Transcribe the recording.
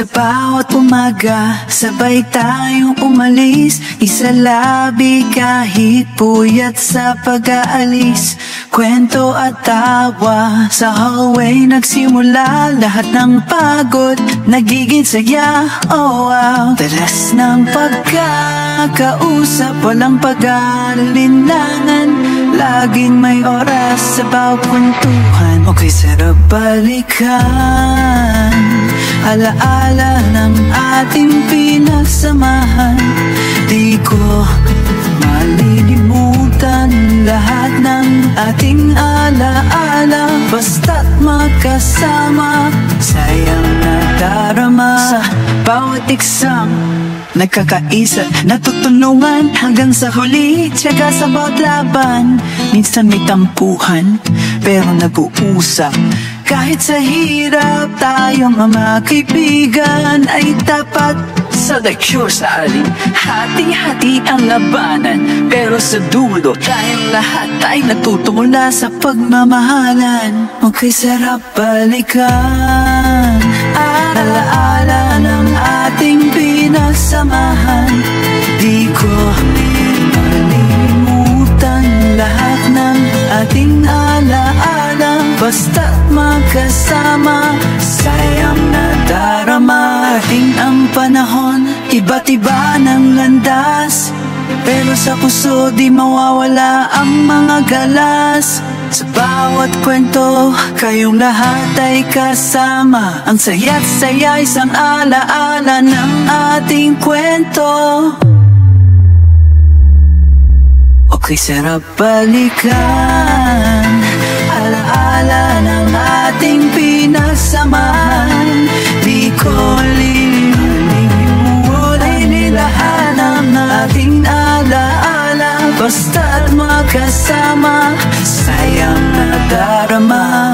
Sa bawat umaga, sabay tayong umalis, isa labi kahit puyat sa pag-aalis. Kwento at tawa, sa hallway nagsimula. Lahat ng pagod, nagiging saya, oh wow. Dalas ng pagkakausap, walang pag-aalinlangan. Laging may oras sa bawat kwentuhan. Okay, sarap balikan alaala ng ating pinagsamahan. Di ko malilimutan lahat ng ating alaala. Basta't magkasama, sayang nadarama. Sa bawat exam, nagkakaisa, natutulungan hanggang sa huli. Tiyaga sa bawat laban, minsan may tampuhan, pero nag-uusap. Kahit sa hirap, tayong mga kaibigan ay tapat. Sa lecture sa halin, hati-hati ang labanan, pero sa dulo, tayong lahat ay natutula sa pagmamahalan. Okay, sarap balikan alaala ng ating pinagsamahan. Di ko malilimutan lahat ng ating alaala. Basta't magkasama, sayang nadarama. Ating ang panahon, iba't iba ng landas, pero sa puso di mawawala ang mga galas. Sa bawat kwento, kayong lahat ay kasama. Ang saya't saya, isang alaala ng ating kwento. Okay, sarap balikan alaala ng ating pinagsamahan. Di ko lilimutan lahat ng ating alaala. Basta't magkasama, sayang nadarama.